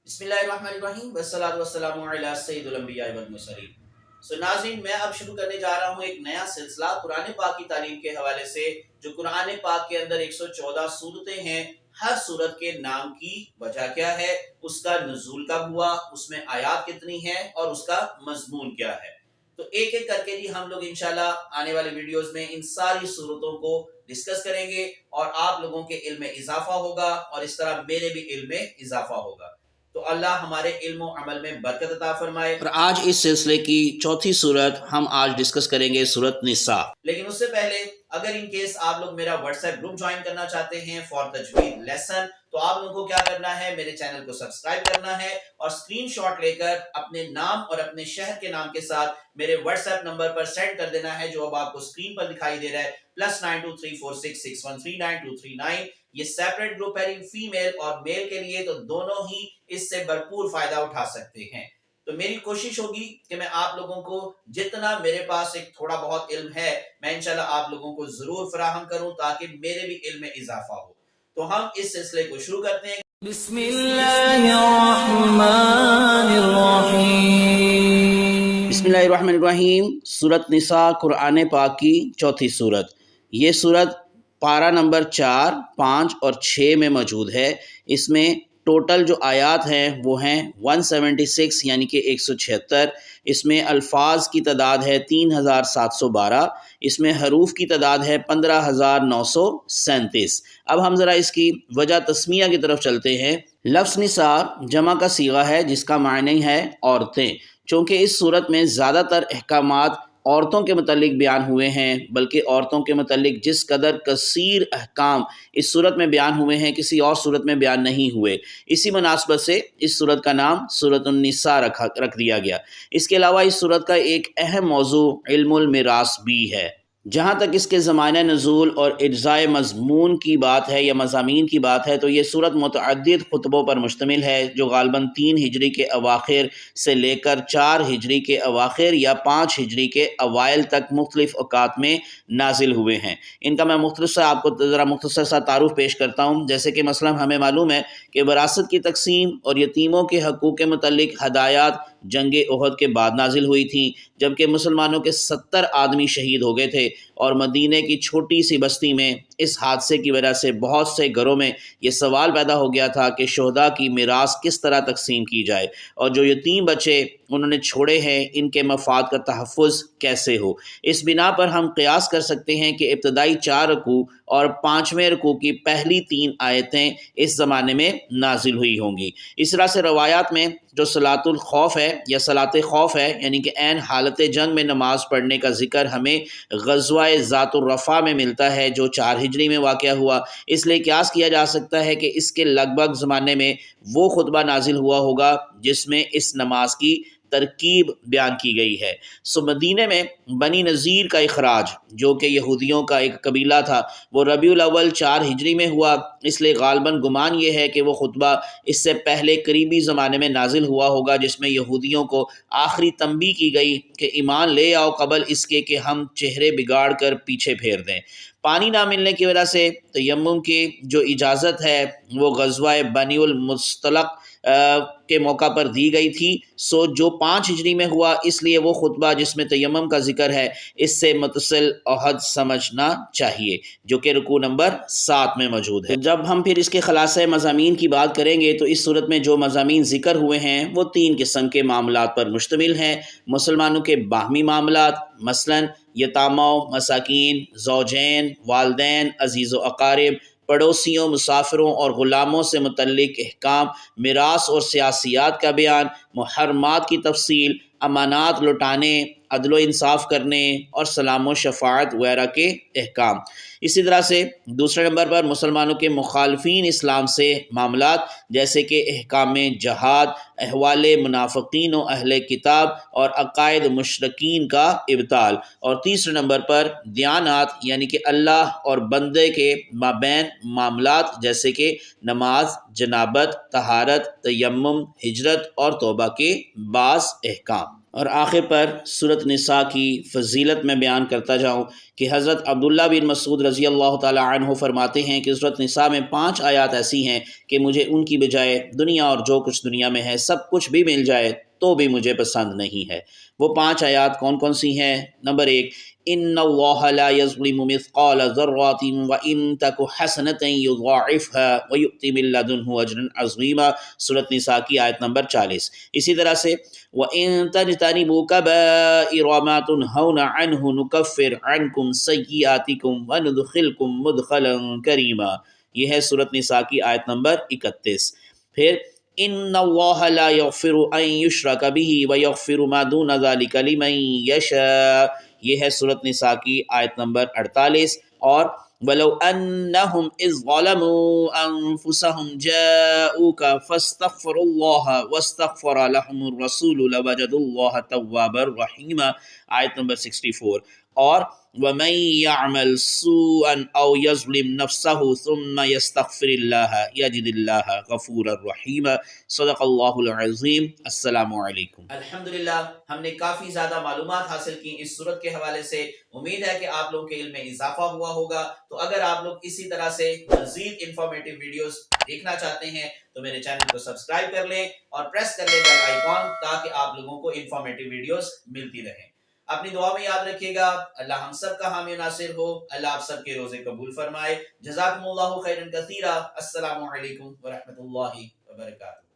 بسم اللہ الرحمن الرحیم والصلاۃ والسلام علی سید الانبیاء والمرسلین۔ ناظرین، میں اب شروع کرنے جا رہا ہوں ایک نیا سلسلہ قرآن پاک کی تعلیم کے حوالے سے، جو قرآن پاک کے اندر 114 صورتیں ہیں۔ ہر صورت کے نام کی وجہ کیا ہے، اس کا نزول کب ہوا، اس میں آیات کتنی ہیں اور اس کا مضمون کیا ہے۔ تو ایک ایک کر کے ہم لوگ انشاءاللہ آنے والے ویڈیوز میں ان ساری صورتوں کو ڈسکس کریں گے، اور آپ لوگوں کے علم میں اضافہ ہوگا اور اس طرح میرے بھی علم میں اضافہ ہوگا۔ تو اللہ ہمارے علم و عمل میں برکت عطا فرمائے۔ اور آج اس سلسلے کی چوتھی صورت ہم آج ڈسکس کریں گے، سورت نساء۔ لیکن اس سے پہلے اگر ان کیس آپ لوگ میرا واٹس ایپ گروپ جوائن کرنا چاہتے ہیں فار تجوید لیسن، تو آپ لوگوں کو کیا کرنا ہے، میرے چینل کو سبسکرائب کرنا ہے اور اسکرین شاٹ لے کر اپنے نام اور اپنے شہر کے نام کے ساتھ میرے واٹس ایپ نمبر پر سینڈ کر دینا ہے، جو اب آپ کو اسکرین پر دکھائی دے رہا ہے، +923466139239۔ یہ سیپریٹ گروپ ہے فیمیل اور میل کے لیے، تو دونوں ہی اس سے بھرپور فائدہ اٹھا سکتے ہیں۔ تو میری کوشش ہوگی کہ میں آپ لوگوں کو جتنا میرے پاس ایک تھوڑا بہت علم ہے، میں انشاءاللہ آپ لوگوں کو ضرور فراہم کروں تاکہ میرے بھی علم میں اضافہ ہو۔ تو ہم اس سلسلے کو شروع کرتے ہیں۔ بسم اللہ الرحمن الرحیم۔ بسم اللہ الرحمن الرحیم۔ سورت نساء قرآن پاک کی چوتھی سورت۔ یہ سورت پارہ نمبر 4، 5 اور 6 میں موجود ہے۔ اس میں ٹوٹل جو آیات ہیں وہ ہیں 176، یعنی کہ 176۔ اس میں الفاظ کی تعداد ہے 3712۔ اس میں حروف کی تعداد ہے 15937۔ اب ہم ذرا اس کی وجہ تسمیہ کی طرف چلتے ہیں۔ لفظ نساء جمع کا صیغہ ہے جس کا معنی ہے عورتیں۔ چونکہ اس صورت میں زیادہ تر احکامات عورتوں کے متعلق بیان ہوئے ہیں، بلکہ عورتوں کے متعلق جس قدر کثیر احکام اس صورت میں بیان ہوئے ہیں کسی اور صورت میں بیان نہیں ہوئے، اسی مناسبت سے اس صورت کا نام سورۃ النساء رکھ دیا گیا۔ اس کے علاوہ اس صورت کا ایک اہم موضوع علم المیراث بھی ہے۔ جہاں تک اس کے زمانہ نزول اور اجزائے مضمون کی بات ہے یا مضامین کی بات ہے، تو یہ صورت متعدد خطبوں پر مشتمل ہے، جو غالباً 3 ہجری کے اواخر سے لے کر 4 ہجری کے اواخر یا 5 ہجری کے اوائل تک مختلف اوقات میں نازل ہوئے ہیں۔ ان کا میں آپ کو ذرا مختصر سا تعارف پیش کرتا ہوں۔ جیسے کہ مثلا ہمیں معلوم ہے کہ وراثت کی تقسیم اور یتیموں کے حقوق کے متعلق ہدایات جنگ احد کے بعد نازل ہوئی تھیں، جبکہ مسلمانوں کے 70 آدمی شہید ہو گئے تھے، اور مدینہ کی چھوٹی سی بستی میں اس حادثے کی وجہ سے بہت سے گھروں میں یہ سوال پیدا ہو گیا تھا کہ شہداء کی میراث کس طرح تقسیم کی جائے، اور جو یتیم بچے انہوں نے چھوڑے ہیں ان کے مفاد کا تحفظ کیسے ہو۔ اس بنا پر ہم قیاس کر سکتے ہیں کہ ابتدائی 4 رکوع اور 5ویں رکوع کی پہلی 3 آیتیں اس زمانے میں نازل ہوئی ہوں گی۔ اس طرح سے روایات میں جو صلاۃ الخوف ہے یا صلاۃ خوف ہے، یعنی کہ عین حالت جنگ میں نماز پڑھنے کا ذکر ہمیں غزوہ ذات الرفا میں ملتا ہے، جو 4 ہجری میں واقع ہوا۔ اس لیے قیاس کیا جا سکتا ہے کہ اس کے لگ بھگ زمانے میں وہ خطبہ نازل ہوا ہوگا جس میں اس نماز کی ترکیب بیان کی گئی ہے۔ مدینہ میں بنی نذیر کا اخراج، جو کہ یہودیوں کا ایک قبیلہ تھا، وہ ربیع الاول 4 ہجری میں ہوا۔ اس لیے غالباً گمان یہ ہے کہ وہ خطبہ اس سے پہلے قریبی زمانے میں نازل ہوا ہوگا، جس میں یہودیوں کو آخری تنبیہ کی گئی کہ ایمان لے آؤ قبل اس کے کہ ہم چہرے بگاڑ کر پیچھے پھیر دیں۔ پانی نہ ملنے کی وجہ سے تیمم کی جو اجازت ہے وہ غزوہ بنی المصطلق کے موقع پر دی گئی تھی، جو 5 ہجری میں ہوا۔ اس لیے وہ خطبہ جس میں تیمم کا ذکر ہے اس سے متصل عہد سمجھنا چاہیے، جو کہ رکوع نمبر 7 میں موجود ہے۔ جب ہم پھر اس کے خلاصہ مضامین کی بات کریں گے تو اس صورت میں جو مضامین ذکر ہوئے ہیں وہ 3 قسم کے معاملات پر مشتمل ہیں۔ مسلمانوں کے باہمی معاملات، مثلاً یتاموں، مساکین، زوجین، والدین، عزیز و اقارب، پڑوسیوں، مسافروں اور غلاموں سے متعلق احکام، میراث اور سیاسیات کا بیان، محرمات کی تفصیل، امانات لوٹانے، عدل و انصاف کرنے اور سلام و شفاعت وغیرہ کے احکام۔ اسی طرح سے دوسرے نمبر پر مسلمانوں کے مخالفین اسلام سے معاملات، جیسے کہ احکام جہاد، احوال منافقین و اہل کتاب اور عقائد مشرکین کا ابطال۔ اور تیسرے نمبر پر دیانات، یعنی کہ اللہ اور بندے کے مابین معاملات، جیسے کہ نماز، جنابت، طہارت، تیمم، ہجرت اور توبہ کے بعض احکام۔ اور آخر پر سورۃ نساء کی فضیلت میں بیان کرتا جاؤں کہ حضرت عبداللہ بن مسعود رضی اللہ تعالی عنہ فرماتے ہیں کہ سورۃ نساء میں 5 آیات ایسی ہیں کہ مجھے ان کی بجائے دنیا اور جو کچھ دنیا میں ہے سب کچھ بھی مل جائے تو بھی مجھے پسند نہیں ہے۔ وہ 5 آیات کون کون سی ہیں؟ نمبر 1، ان اللہ لا یظلم مثقال ذرات وان تک حسنۃ یضاعفها ویؤت من لدنہ اجرا عظیما، سورۃ نساء کی آیت نمبر 40۔ اسی طرح سے وَإِن تَجْتَنِبُوا كَبَائِرَ مَا تُنْهَوْنَ عَنْهُ نُكَفِّرْ عَنْكُمْ سَيِّئَاتِكُمْ وَنُدْخِلْكُمْ مُدْخَلًا كَرِيمًا، یہ ہے سورۃ نساء کی آیت نمبر 31۔ پھر ان اللہ لا یغفر ان یشرک بہ ویغفر ما دون ذلک لمن یشاء، یہ ہے سورۃ نساء کی آیت نمبر 48۔ اور وَلَوْ أَنَّهُمْ إِذْ ظَلَمُوا أَنفُسَهُمْ جَاءُوكَ فَاسْتَغْفَرُوا اللَّهَ وَاسْتَغْفَرَ لَهُمُ الرَّسُولُ لَوَجَدُوا اللَّهَ تَوَّابًا رَحِيمًا، آیت نمبر 64۔ اور وَمَن يَعْمَلْ سُوءًا أَوْ يَظْلِمْ نَفْسَهُ ثُمَّ يَسْتَغْفِرِ اللَّهَ يَجِدِ اللَّهَ غَفُورًا رَحِيمًا، صدق اللہ العظیم۔ السلام علیکم۔ الحمدللہ ہم نے کافی زیادہ معلومات حاصل کی اس سورت کے حوالے سے، امید ہے کہ آپ لوگوں کے علم میں اضافہ ہوا ہوگا۔ تو اگر آپ لوگ اسی طرح سے مزید انفارمیٹیو ویڈیوز دیکھنا چاہتے ہیں تو میرے چینل کو سبسکرائب کر لیں اور پریس کر لیں بیل آئیکن، تاکہ آپ لوگوں کو انفارمیٹیو ویڈیوز ملتی رہیں۔ اپنی دعا میں یاد رکھیے گا، اللہ ہم سب کا حامی و ناصر ہو، اللہ آپ سب کے روزے قبول فرمائے۔ جزاکم اللہ خیرا کثیرا، السلام علیکم ورحمۃ اللہ وبرکاتہ۔